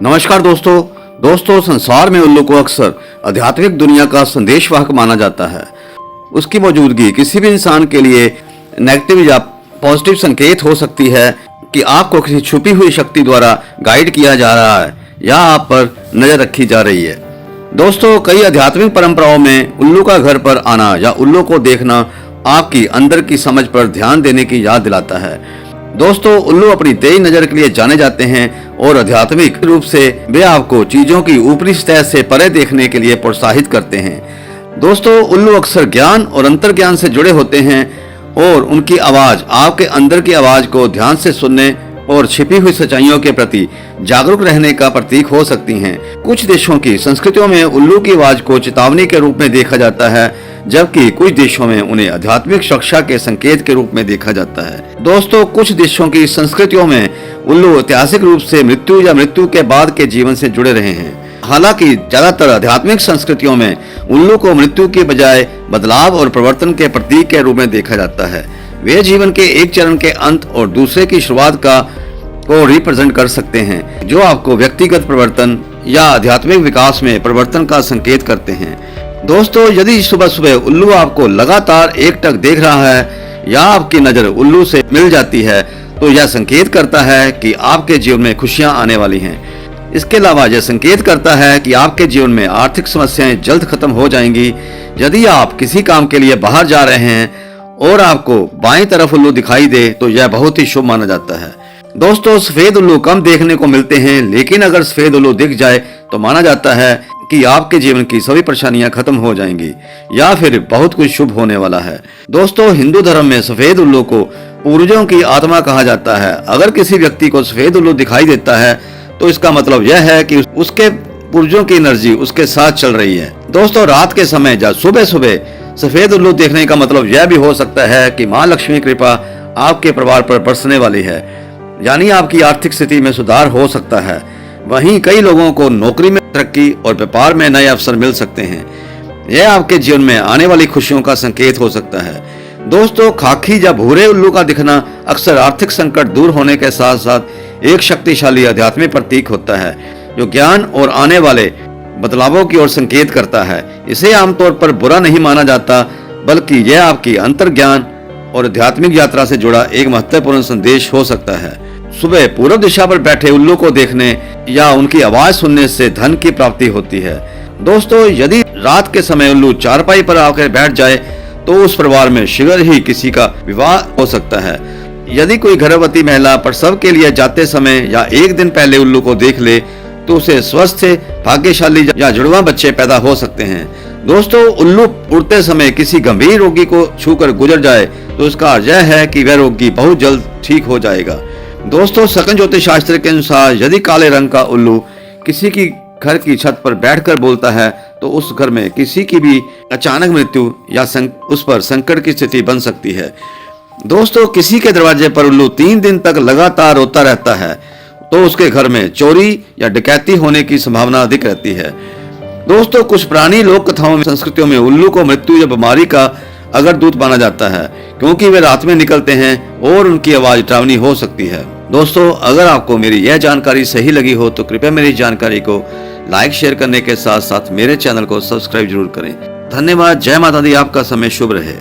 नमस्कार दोस्तों संसार में उल्लू को अक्सर आध्यात्मिक दुनिया का संदेशवाहक माना जाता है। उसकी मौजूदगी किसी भी इंसान के लिए नेगेटिव या पॉजिटिव संकेत हो सकती है कि आपको किसी छुपी हुई शक्ति द्वारा गाइड किया जा रहा है या आप पर नजर रखी जा रही है। दोस्तों, कई आध्यात्मिक परंपराओं में उल्लू का घर पर आना या उल्लू को देखना आपकी अंदर की समझ पर ध्यान देने की याद दिलाता है। दोस्तों, उल्लू अपनी तेज नजर के लिए जाने जाते हैं और आध्यात्मिक रूप से वे आपको चीजों की ऊपरी सतह से परे देखने के लिए प्रोत्साहित करते हैं। दोस्तों, उल्लू अक्सर ज्ञान और अंतर्ज्ञान से जुड़े होते हैं और उनकी आवाज आपके अंदर की आवाज को ध्यान से सुनने और छिपी हुई सच्चाइयों के प्रति जागरूक रहने का प्रतीक हो सकती हैं। कुछ देशों की संस्कृतियों में उल्लू की आवाज को चेतावनी के रूप में देखा जाता है, जबकि कुछ देशों में उन्हें आध्यात्मिक सुरक्षा के संकेत के रूप में देखा जाता है। दोस्तों, कुछ देशों की संस्कृतियों में उल्लू ऐतिहासिक रूप से मृत्यु या मृत्यु के बाद के जीवन से जुड़े रहे हैं। हालांकि ज्यादातर आध्यात्मिक संस्कृतियों में उल्लू को मृत्यु के बजाय बदलाव और परिवर्तन के प्रतीक के रूप में देखा जाता है। वे जीवन के एक चरण के अंत और दूसरे की शुरुआत को रिप्रेजेंट कर सकते हैं, जो आपको व्यक्तिगत परिवर्तन या आध्यात्मिक विकास में परिवर्तन का संकेत करते हैं। दोस्तों, यदि सुबह सुबह उल्लू आपको लगातार एकटक देख रहा है या आपकी नजर उल्लू से मिल जाती है, तो यह संकेत करता है कि आपके जीवन में खुशियां आने वाली हैं। इसके अलावा यह संकेत करता है कि आपके जीवन में आर्थिक समस्याएं जल्द खत्म हो जाएंगी। यदि आप किसी काम के लिए बाहर जा रहे हैं और आपको बाएं तरफ उल्लू दिखाई दे, तो यह बहुत ही शुभ माना जाता है। दोस्तों, सफेद उल्लू कम देखने को मिलते हैं, लेकिन अगर सफेद उल्लू दिख जाए तो माना जाता है कि आपके जीवन की सभी परेशानियां खत्म हो जाएंगी या फिर बहुत कुछ शुभ होने वाला है। दोस्तों, हिंदू धर्म में सफेद उल्लू को पूर्वजों की आत्मा कहा जाता है। अगर किसी व्यक्ति को सफेद उल्लू दिखाई देता है तो इसका मतलब यह है कि उसके पूर्वजों की एनर्जी उसके साथ चल रही है। दोस्तों, रात के समय या सुबह सुबह सफेद उल्लू देखने का मतलब यह भी हो सकता है कि माँ लक्ष्मी कृपा आपके परिवार पर बरसने वाली है, यानी आपकी आर्थिक स्थिति में सुधार हो सकता है। वहीं कई लोगों को नौकरी में तरक्की और व्यापार में नए अवसर मिल सकते हैं। यह आपके जीवन में आने वाली खुशियों का संकेत हो सकता है। दोस्तों, खाकी या भूरे उल्लू का दिखना अक्सर आर्थिक संकट दूर होने के साथ साथ एक शक्तिशाली आध्यात्मिक प्रतीक होता है, जो ज्ञान और आने वाले बदलावों की ओर संकेत करता है। इसे आमतौर पर बुरा नहीं माना जाता, बल्कि यह आपकी अंतर्ज्ञान और आध्यात्मिक यात्रा से जुड़ा एक महत्वपूर्ण संदेश हो सकता है। सुबह पूर्व दिशा पर बैठे उल्लू को देखने या उनकी आवाज सुनने से धन की प्राप्ति होती है। दोस्तों, यदि रात के समय उल्लू चारपाई पर आकर बैठ जाए तो उस परिवार में शीघ्र ही किसी का विवाह हो सकता है। यदि कोई गर्भवती महिला प्रसव के लिए जाते समय या एक दिन पहले उल्लू को देख ले तो उसे स्वस्थ भाग्यशाली या जुड़वा बच्चे पैदा हो सकते हैं। दोस्तों, उल्लू उड़ते समय किसी गंभीर रोगी को छूकर गुजर जाए तो इसका अर्थ यह है कि वह रोगी बहुत जल्द ठीक हो जाएगा। दोस्तों, सकन ज्योतिष शास्त्र के अनुसार यदि काले रंग का उल्लू किसी की घर की छत पर बैठकर बोलता है तो उस घर में किसी की भी अचानक मृत्यु या उस पर संकट की स्थिति बन सकती है। दोस्तों, किसी के दरवाजे पर उल्लू 3 दिन तक लगातार रोता रहता है तो उसके घर में चोरी या डकैती होने की संभावना अधिक रहती है। दोस्तों, कुछ पुरानी लोक कथाओं में संस्कृतियों में उल्लू को मृत्यु या बीमारी का अगर दूत माना जाता है, क्योंकि वे रात में निकलते हैं और उनकी आवाज डरावनी हो सकती है। दोस्तों, अगर आपको मेरी यह जानकारी सही लगी हो तो कृपया मेरी जानकारी को लाइक शेयर करने के साथ साथ मेरे चैनल को सब्सक्राइब जरूर करें। धन्यवाद। जय माता दी। आपका समय शुभ रहे।